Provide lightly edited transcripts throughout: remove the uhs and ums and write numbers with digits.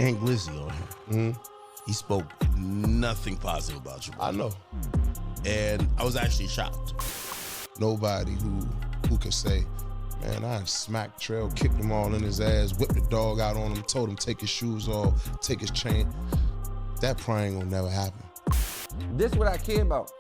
and Glizzy on here. He spoke nothing positive about you, bro. I know. And I was actually shocked. Nobody who could say, man, I smacked Trel, kicked him all in his ass, whipped the dog out on him, told him take his shoes off, take his chain. That probably ain't gonna never happen. This what I care about.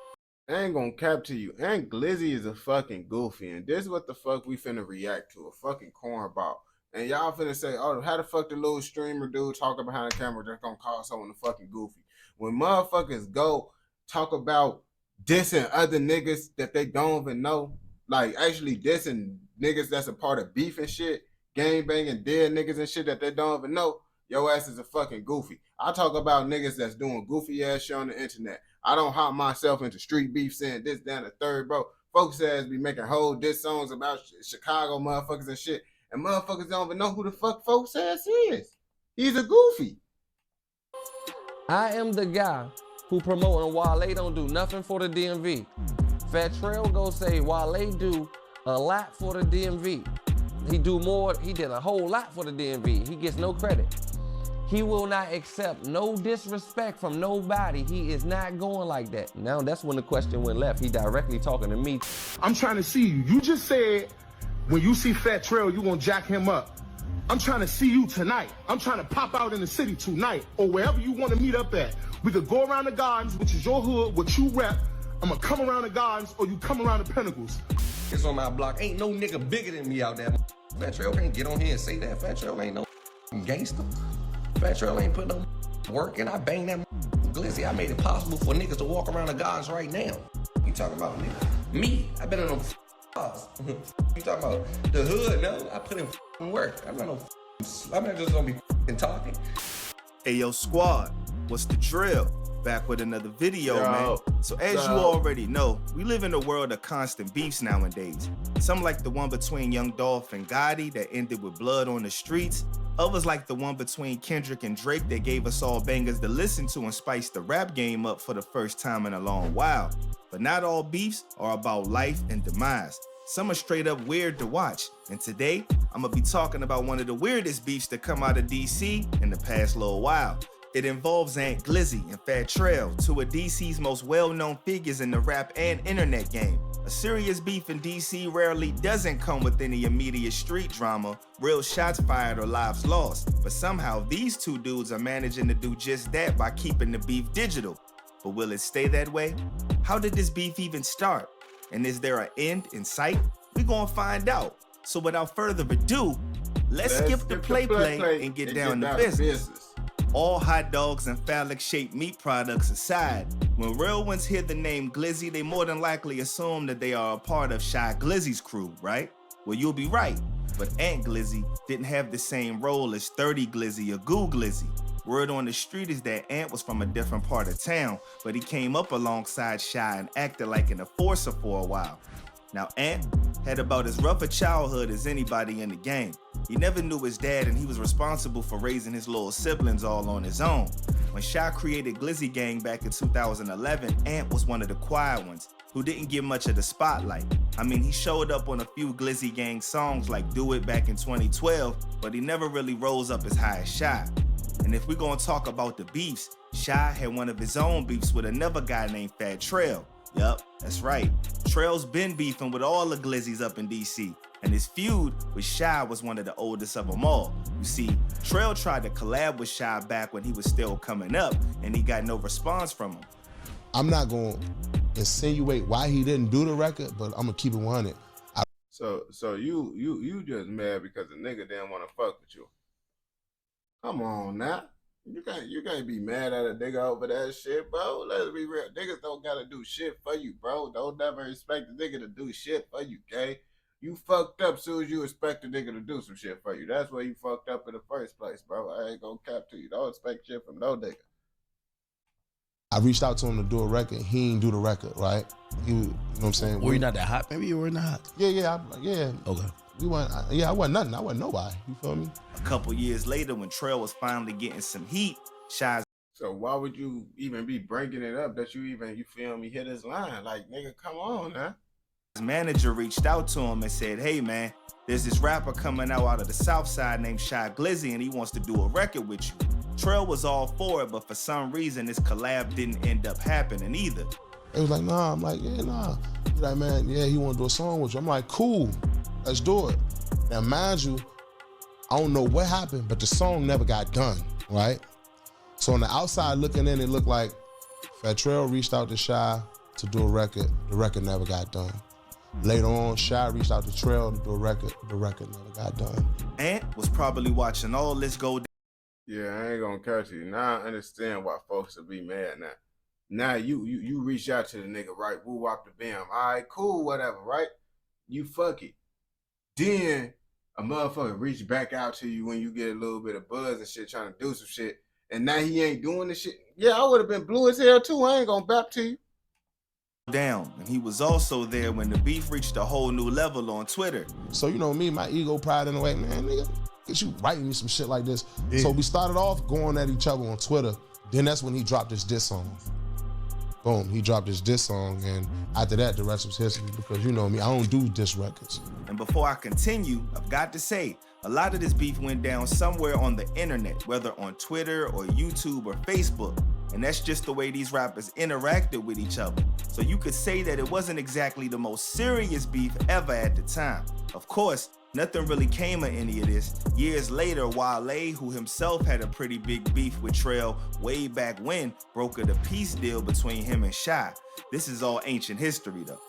I ain't gonna cap to you. And Glizzy is a fucking goofy. And this is what the fuck we finna react to. A fucking cornball. And y'all finna say, oh, how the fuck the little streamer dude talking behind the camera just gonna call someone a fucking goofy? When motherfuckers go talk about dissing other niggas that they don't even know, like actually dissing niggas that's a part of beef and shit, gang banging dead niggas and shit that they don't even know, your ass is a fucking goofy. I talk about niggas that's doing goofy ass shit on the internet. I don't hop myself into street beef saying this, down the third, bro. Folks ass be making whole diss songs about Chicago motherfuckers and shit. And motherfuckers don't even know who the fuck folks ass is. He's a goofy. I am the guy who promoting Wale don't do nothing for the DMV. Fat Trel go say Wale do a lot for the DMV. He do more, he did a whole lot for the DMV. He gets no credit. He will not accept no disrespect from nobody. He is not going like that. Now that's when the question went left. He directly talking to me. I'm trying to see you. You just said when you see Fat Trel, you gonna jack him up. I'm trying to see you tonight. I'm trying to pop out in the city tonight or wherever you want to meet up at. We could go around the gardens, which is your hood, what you rep. I'm gonna come around the gardens or you come around the Pinnacles. It's on my block. Ain't no nigga bigger than me out there. Fat Trel can't get on here and say that. Fat Trel ain't no gangster. Fat Trel ain't put no work in. I bang that Glizzy. I made it possible for niggas to walk around the gardens right now. You talking about me? I been in them cars. You talking about the hood? No, I put in work. I'm not just gonna be talking. Hey yo, squad, what's the drill? Back with another video, man. So as you already know, we live in a world of constant beefs nowadays. Some like the one between Young Dolph and Gotti that ended with blood on the streets. Others like the one between Kendrick and Drake that gave us all bangers to listen to and spiced the rap game up for the first time in a long while. But not all beefs are about life and demise. Some are straight up weird to watch. And today, I'm gonna be talking about one of the weirdest beefs that come out of DC in the past little while. It involves Aunt Glizzy and Fat Trel, two of DC's most well-known figures in the rap and internet game. A serious beef in DC rarely doesn't come with any immediate street drama, real shots fired or lives lost. But somehow these two dudes are managing to do just that by keeping the beef digital. But will it stay that way? How did this beef even start? And is there an end in sight? We gonna find out. So without further ado, let's skip the play and get down to business. All hot dogs and phallic-shaped meat products aside, when real ones hear the name Glizzy, they more than likely assume that they are a part of Shy Glizzy's crew, right? Well, you'll be right, but Aunt Glizzy didn't have the same role as 30 Glizzy or Goo Glizzy. Word on the street is that Ant was from a different part of town, but he came up alongside Shy and acted like an enforcer for a while. Now, Ant had about as rough a childhood as anybody in the game. He never knew his dad and he was responsible for raising his little siblings all on his own. When Shy created Glizzy Gang back in 2011, Ant was one of the quiet ones who didn't get much of the spotlight. I mean, he showed up on a few Glizzy Gang songs like Do It back in 2012, but he never really rose up as high as Shy. And if we're gonna talk about the beefs, Shy had one of his own beefs with another guy named Fat Trel. Yup, that's right. Trel's been beefing with all the Glizzies up in DC, and his feud with Shy was one of the oldest of them all. You see, Trel tried to collab with Shy back when he was still coming up, and he got no response from him. I'm not gonna insinuate why he didn't do the record, but I'm gonna keep it 100. So you just mad because the nigga didn't want to fuck with you. Come on now. You can't be mad at a nigga over that shit, bro. Let's be real. Niggas don't gotta do shit for you, bro. Don't never expect a nigga to do shit for you, gay. You fucked up soon as you expect a nigga to do some shit for you. That's why you fucked up in the first place, bro. I ain't gonna cap to you. Don't expect shit from no nigga. I reached out to him to do a record. He ain't do the record, right? You know what I'm saying? Were you not that hot? Maybe you were not hot. Yeah. Okay. I wasn't nothing. I wasn't nobody. You feel me? A couple years later, when Trel was finally getting some heat, Shy's. So why would you even be bringing it up that you feel me, hit his line? Like, nigga, come on, man. His manager reached out to him and said, hey, man, there's this rapper coming out of the South Side named Shy Glizzy, and he wants to do a record with you. Trel was all for it, but for some reason this collab didn't end up happening either. It was like, nah. I'm like, yeah, nah. He's like, man, yeah, he wanna do a song with you. I'm like, cool, let's do it. Now, mind you, I don't know what happened, but the song never got done, right? So on the outside looking in, it looked like Fat Trel reached out to Shy to do a record. The record never got done. Later on, Shy reached out to Trel to do a record. The record never got done. Ant was probably watching all this go down. Yeah, I ain't gonna catch you. Now I understand why folks will be mad now. Now you reach out to the nigga, right? Woo wop the bam. All right, cool, whatever, right? You fuck it. Then a motherfucker reach back out to you when you get a little bit of buzz and shit, trying to do some shit. And now he ain't doing the shit. Yeah, I would have been blue as hell too. I ain't gonna bap to you. Down, and he was also there when the beef reached a whole new level on Twitter. So you know me, my ego pride in the way, man, nigga, get you writing me some shit like this. Yeah. So we started off going at each other on Twitter. Then that's when he dropped his diss song. Boom, he dropped his diss song, and after that, the rest was history, because you know me, I don't do diss records. And before I continue, I've got to say, a lot of this beef went down somewhere on the internet, whether on Twitter or YouTube or Facebook. And that's just the way these rappers interacted with each other. So you could say that it wasn't exactly the most serious beef ever at the time. Of course, nothing really came of any of this. Years later, Wale, who himself had a pretty big beef with Trel way back when, brokered a peace deal between him and Shy. This is all ancient history though.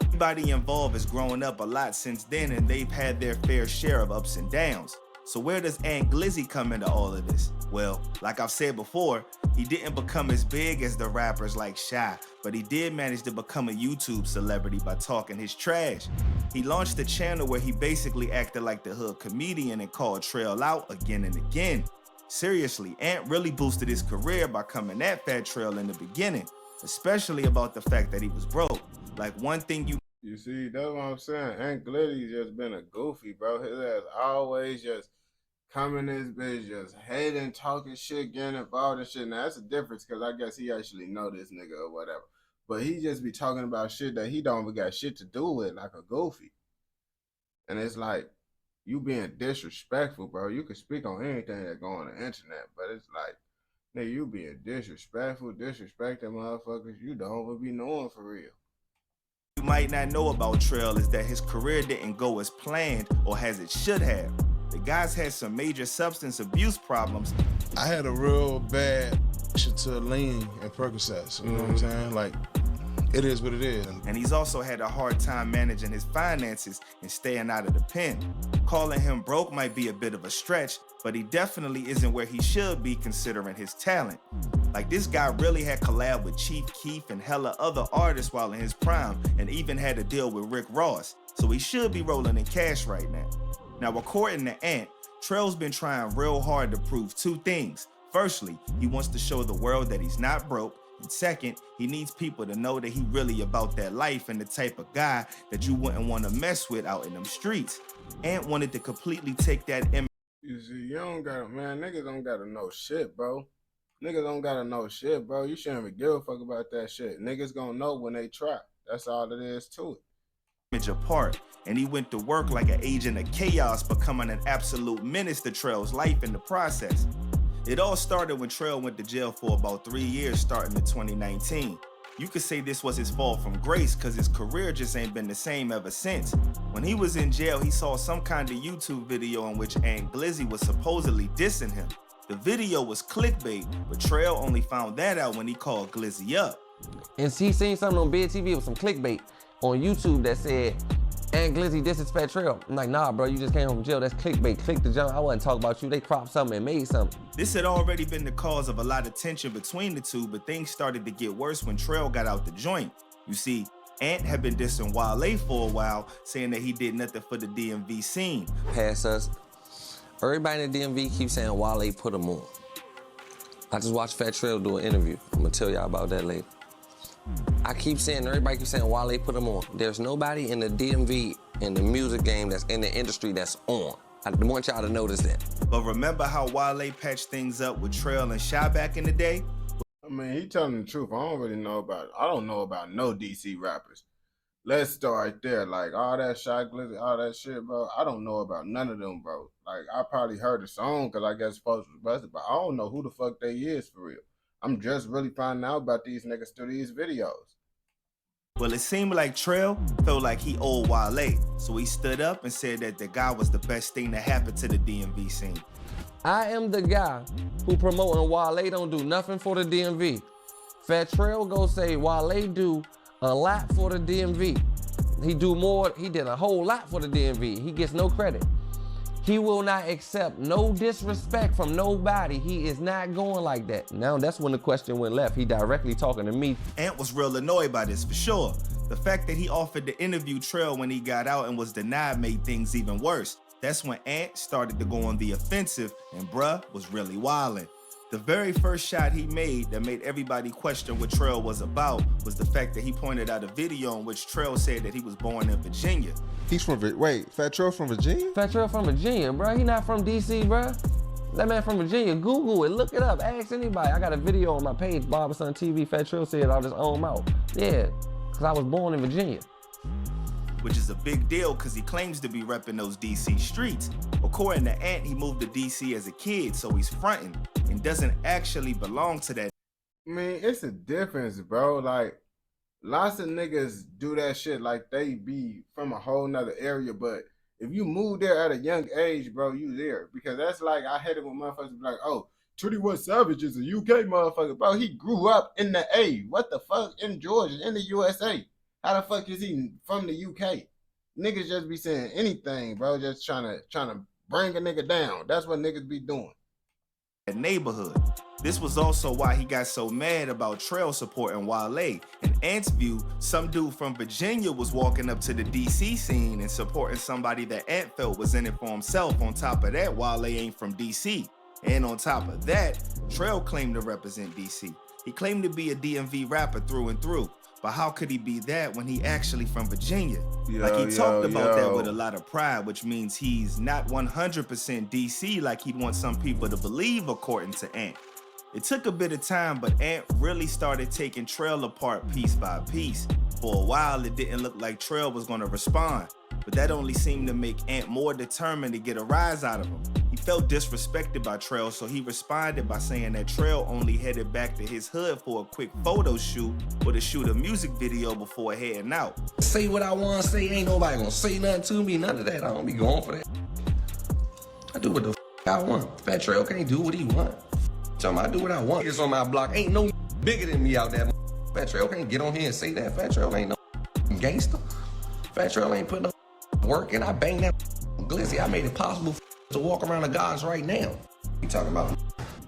Everybody involved has grown up a lot since then, and they've had their fair share of ups and downs. So where does Ant Glizzy come into all of this? Well, like I've said before, he didn't become as big as the rappers like Shy, but he did manage to become a YouTube celebrity by talking his trash. He launched a channel where he basically acted like the hood comedian and called Trel out again and again. Seriously, Ant really boosted his career by coming at Fat Trel in the beginning, especially about the fact that he was broke. Like one thing you see, that's what I'm saying. Ant Glizzy's just been a goofy, bro. His ass always just coming this bitch, just hating, talking shit, getting involved in shit. Now, that's a difference, because I guess he actually know this nigga or whatever. But he just be talking about shit that he don't even got shit to do with, like a goofy. And it's like, you being disrespectful, bro. You can speak on anything that go on the internet, but it's like, nigga, you being disrespectful, disrespecting motherfuckers you don't even be knowing for real. You might not know about Trel is that his career didn't go as planned or as it should have. The guy's had some major substance abuse problems. I had a real bad shit to lean and Percocets, you know what I'm saying? Like, it is what it is. And he's also had a hard time managing his finances and staying out of the pen. Calling him broke might be a bit of a stretch, but he definitely isn't where he should be considering his talent. Like, this guy really had collabed with Chief Keef and hella other artists while in his prime, and even had a deal with Rick Ross, so he should be rolling in cash right now. Now, according to Ant, Trel's been trying real hard to prove two things. Firstly, he wants to show the world that he's not broke, and second, he needs people to know that he really about that life and the type of guy that you wouldn't want to mess with out in them streets. Ant wanted to completely take that image. You see, you don't gotta, man, niggas don't gotta know shit, bro. Niggas don't gotta know shit, bro. You shouldn't even give a fuck about that shit. Niggas gonna know when they try. That's all it is to it. Apart, and he went to work like an agent of chaos, becoming an absolute menace to Trel's life in the process. It all started when Trel went to jail for about 3 years starting in 2019. You could say this was his fall from grace, because his career just ain't been the same ever since. When he was in jail, he saw some kind of YouTube video in which Ant Glizzy was supposedly dissing him. The video was clickbait, but Trel only found that out when he called Glizzy up. And he seen something on Big TV with some clickbait on YouTube that said, Ant Glizzy, this is Fat Trel. I'm like, nah, bro, you just came home from jail. That's clickbait. Click the jump. I wasn't talking about you. They cropped something and made something. This had already been the cause of a lot of tension between the two, but things started to get worse when Trel got out the joint. You see, Ant had been dissing Wale for a while, saying that he did nothing for the DMV scene. Past us. Everybody in the DMV keeps saying Wale put him on. I just watched Fat Trel do an interview. I'm gonna tell y'all about that later. I keep saying, everybody keeps saying Wale put him on. There's nobody in the DMV in the music game that's in the industry that's on. I want y'all to notice that. But remember how Wale patched things up with Trel and Shy back in the day? I mean, he telling the truth. I don't know about no DC rappers. let's start there. Like all that shot glizzy, all that shit, bro. I don't know about none of them, bro. Like I probably heard the song because I guess Post was busted, but I don't know who the fuck they is for real. I'm just really finding out about these niggas through these videos. Well, it seemed like Trel felt like he owed Wale, so he stood up and said that the guy was the best thing that happened to the DMV scene. I am the guy who promoting Wale don't do nothing for the DMV. Fat Trel go say Wale do a lot for the DMV. He do more, he did a whole lot for the DMV. He gets no credit. He will not accept no disrespect from nobody. He is not going like that. Now that's when the question went left. He directly talking to me. Ant was real annoyed by this for sure. The fact that he offered to interview Trel when he got out and was denied made things even worse. That's when Ant started to go on the offensive and bruh was really wildin'. The very first shot he made that made everybody question what Trel was about was the fact that he pointed out a video in which Trel said that he was born in Virginia. He's from, wait, Fat Trel from Virginia? Fat Trel from Virginia, bro. He not from DC, bro. That man from Virginia. Google it, look it up, ask anybody. I got a video on my page, Barber Son TV. Fat Trel said I'll just own him out. Yeah, because I was born in Virginia. Which is a big deal because he claims to be repping those DC streets. According to Ant, he moved to DC as a kid, so he's fronting and doesn't actually belong to that. I mean, it's a difference, bro. Like, lots of niggas do that shit like they be from a whole nother area, but if you move there at a young age, bro, you there. Because that's like, I hate it when motherfuckers be like, oh, 21 Savage is a UK motherfucker. Bro, he grew up in the A. What the fuck? In Georgia, in the USA. How the fuck is he from the UK? Niggas just be saying anything, bro, just trying to bring a nigga down. That's what niggas be doing. That neighborhood. This was also why he got so mad about Trel supporting Wale. In Ant's view, some dude from Virginia was walking up to the DC scene and supporting somebody that Ant felt was in it for himself. On top of that, Wale ain't from DC. And on top of that, Trel claimed to represent DC. He claimed to be a DMV rapper through and through. But how could he be that when he actually from Virginia? Like he talked about that with a lot of pride, which means he's not 100% DC like he'd want some people to believe, according to Ant. It took a bit of time, but Ant really started taking Trel apart piece by piece. For a while, it didn't look like Trel was gonna respond, but that only seemed to make Ant more determined to get a rise out of him. He felt disrespected by Trel, so he responded by saying that Trel only headed back to his hood for a quick photo shoot or to shoot a music video before heading out. Say what I want to say, ain't nobody gonna say nothing to me, none of that. I don't be going for that. I do what the I want. Fat Trel can't do what he want. I do what I want. It's on my block. Ain't no bigger than me out there. Fat Trel can't get on here and say that. Fat Trel ain't no gangster. Fat Trel ain't putting no work in. I bang that glizzy. I made it possible to walk around the gods right now. You talking about?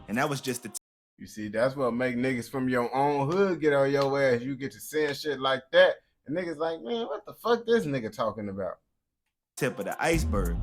And that was just the You see, that's what make niggas from your own hood get on your ass. You get to saying shit like that, and niggas like, man, what the fuck this nigga talking about? tip of the iceberg.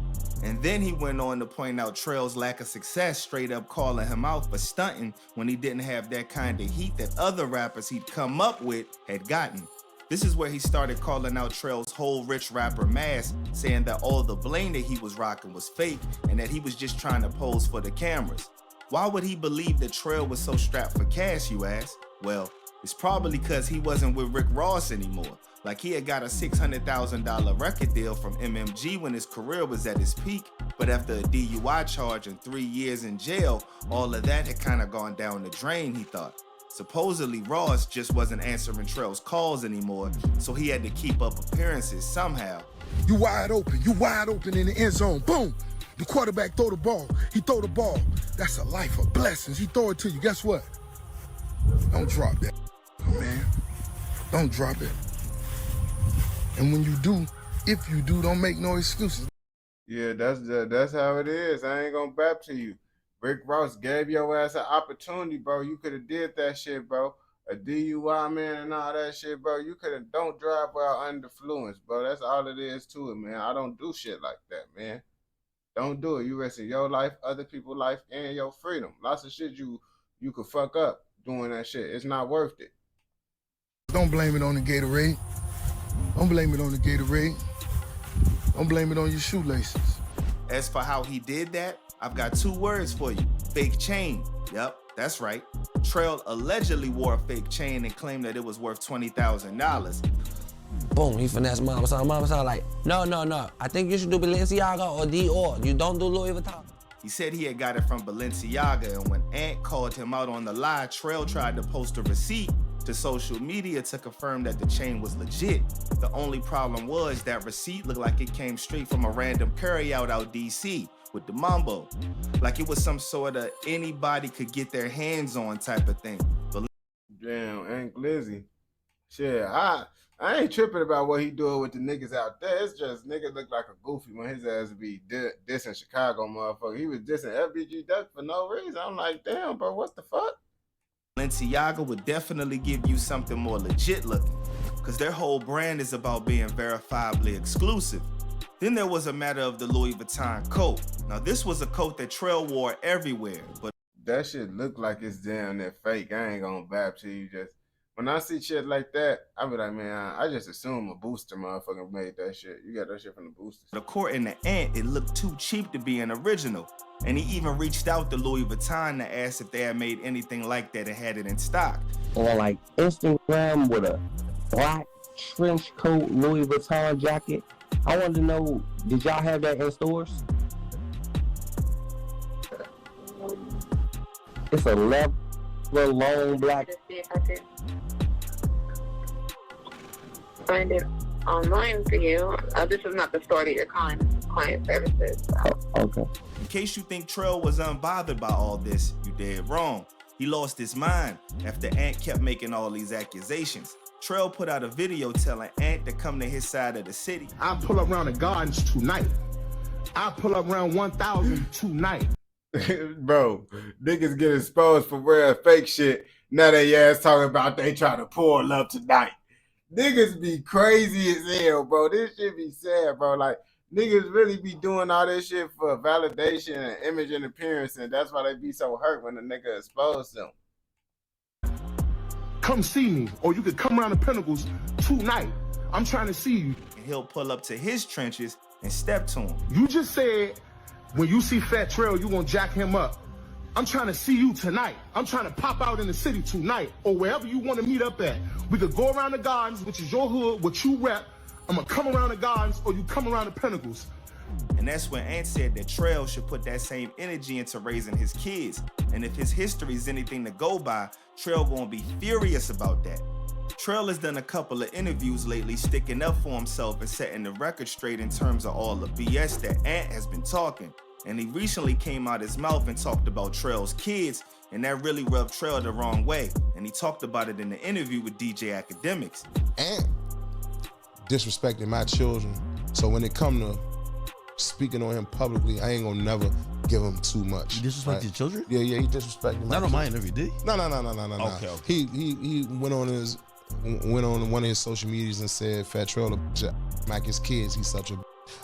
And then he went on to point out Trel's lack of success, straight up calling him out for stunting when he didn't have that kind of heat that other rappers he'd come up with had gotten. This is where he started calling out Trel's whole rich rapper mask, saying that all the bling that he was rocking was fake and that he was just trying to pose for the cameras. Why would he believe that Trel was so strapped for cash, you ask? Well, it's probably because he wasn't with Rick Ross anymore. Like he had got a $600,000 record deal from MMG when his career was at its peak, but after a DUI charge and 3 years in jail, all of that had kind of gone down the drain, he thought. Supposedly Ross just wasn't answering Trel's calls anymore, so he had to keep up appearances somehow. You wide open in the end zone, boom. The quarterback throw the ball, he throw the ball. That's a life of blessings, he throw it to you, guess what? Don't drop that, man. Don't drop it. And when you do, if you do, don't make no excuses. Yeah, that's how it is. I ain't gonna bap to you. Rick Ross gave your ass an opportunity, bro. You could have did that shit, bro. A DUI, man, and all that shit, bro. You could have don't drive while under influence, bro. That's all it is to it, man. I don't do shit like that, man. Don't do it. You risking your life, other people's life, and your freedom. Lots of shit you could fuck up doing that shit. It's not worth it. Don't blame it on the Gatorade. Don't blame it on the Gatorade. Don't blame it on your shoelaces. As for how he did that, I've got 2 words for you. Fake chain. Yep, that's right. Trel allegedly wore a fake chain and claimed that it was worth $20,000. Boom, he finessed Mama Son. Mama Son like, no. I think you should do Balenciaga or Dior. You don't do Louis Vuitton. He said he had got it from Balenciaga, and when Ant called him out on the lie, Trel tried to post a receipt to social media to confirm that the chain was legit. The only problem was that receipt looked like it came straight from a random carryout out DC with the Mambo. Like it was some sort of anybody could get their hands on type of thing. But damn, ain't glizzy. Shit, I ain't tripping about what he doing with the niggas out there. It's just niggas look like a goofy when his ass be dissing Chicago motherfucker. He was dissing FBG Duck for no reason. I'm like, damn, bro, what the fuck? Balenciaga would definitely give you something more legit looking, because their whole brand is about being verifiably exclusive. Then there was a matter of the Louis Vuitton coat. Now this was a coat that Trel wore everywhere, but that shit look like it's damn near fake. I ain't gonna bap to you. Just when I see shit like that, I be like, man, I just assume a booster motherfucker made that shit. You got that shit from the boosters. according to Ant, it looked too cheap to be an original. And he even reached out to Louis Vuitton to ask if they had made anything like that and had it in stock. On like Instagram with a black trench coat Louis Vuitton jacket. I wanted to know, did y'all have that in stores? It's a leather long black. Just see if I can find it online for you. This is not the store that you're calling. This is client services. Oh, okay. In case you think Trel was unbothered by all this, you dead wrong. He lost his mind after Ant kept making all these accusations. Trel put out a video telling Ant to come to his side of the city. I pull up around the gardens tonight. I pull up around 1,000 tonight. Bro, niggas get exposed for wearing fake shit. Now they ass talking about they try to pull up tonight. Niggas be crazy as hell, bro. This shit be sad, bro. Like, niggas really be doing all this shit for validation and image and appearance, and that's why they be so hurt when the nigga expose them. Come see me, or you could come around the Pinnacles tonight. I'm trying to see you. And he'll pull up to his trenches and step to him. You just said when you see Fat Trel, you gonna jack him up. I'm trying to see you tonight. I'm trying to pop out in the city tonight, or wherever you want to meet up at. We could go around the gardens, which is your hood, what you rep. I'm gonna come around the gardens, or you come around the Pinnacles. And that's when Ant said that Trel should put that same energy into raising his kids. And if his history is anything to go by, Trel gonna be furious about that. Trel has done a couple of interviews lately sticking up for himself and setting the record straight in terms of all the BS that Ant has been talking. And he recently came out his mouth and talked about Trel's kids, and that really rubbed Trel the wrong way. And he talked about it in the interview with DJ Academics. And disrespecting my children. So when it come to speaking on him publicly, I ain't gonna never give him too much. You disrespect your children? Yeah, he disrespected my Not on my interview, did he? No. Okay. He went on one of his social medias and said Fat Trel to smack his kids. He's such a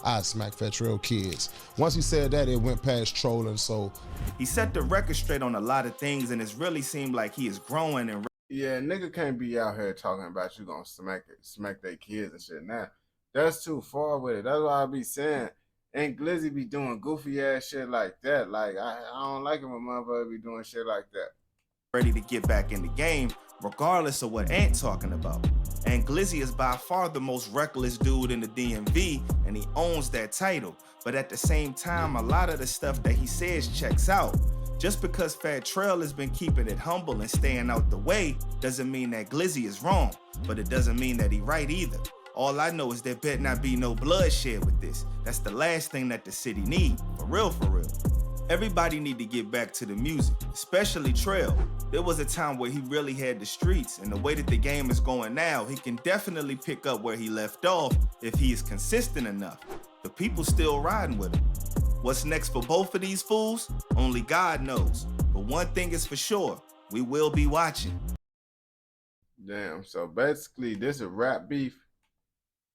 I smack Fat Trel kids. Once he said that, it went past trolling. So he set the record straight on a lot of things, and it's really seemed like he is growing and yeah, nigga can't be out here talking about you gonna smack their kids and shit. Now, that's too far with it. That's why I be saying, and Glizzy be doing goofy ass shit like that. Like, I don't like it when motherfuckers be doing shit like that. Ready to get back in the game, regardless of what Ant talking about. And Glizzy is by far the most reckless dude in the DMV, and he owns that title. But at the same time, a lot of the stuff that he says checks out. Just because Fat Trel has been keeping it humble and staying out the way doesn't mean that Glizzy is wrong, but it doesn't mean that he right either. All I know is there better not be no bloodshed with this. That's the last thing that the city need, for real, for real. Everybody need to get back to the music, especially Trel. There was a time where he really had the streets, and the way that the game is going now, he can definitely pick up where he left off if he is consistent enough. The people still riding with him. What's next for both of these fools? Only God knows. But one thing is for sure, we will be watching. Damn, so basically this is a rap beef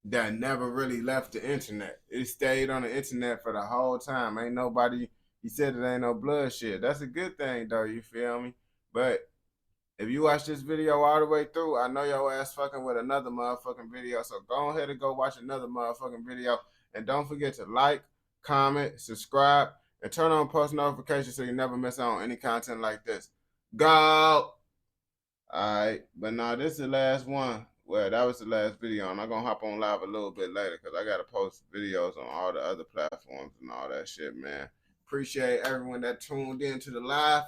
that never really left the internet. It stayed on the internet for the whole time. Ain't nobody, he said it ain't no bloodshed. That's a good thing though, you feel me? But if you watch this video all the way through, I know your ass fucking with another motherfucking video. So go ahead and go watch another motherfucking video. And don't forget to like, comment, subscribe, and turn on post notifications so you never miss out on any content like this. Go! Alright, but now this is the last one. Well, that was the last video, and I'm gonna hop on live a little bit later because I gotta post videos on all the other platforms and all that shit, man. Appreciate everyone that tuned in to the live.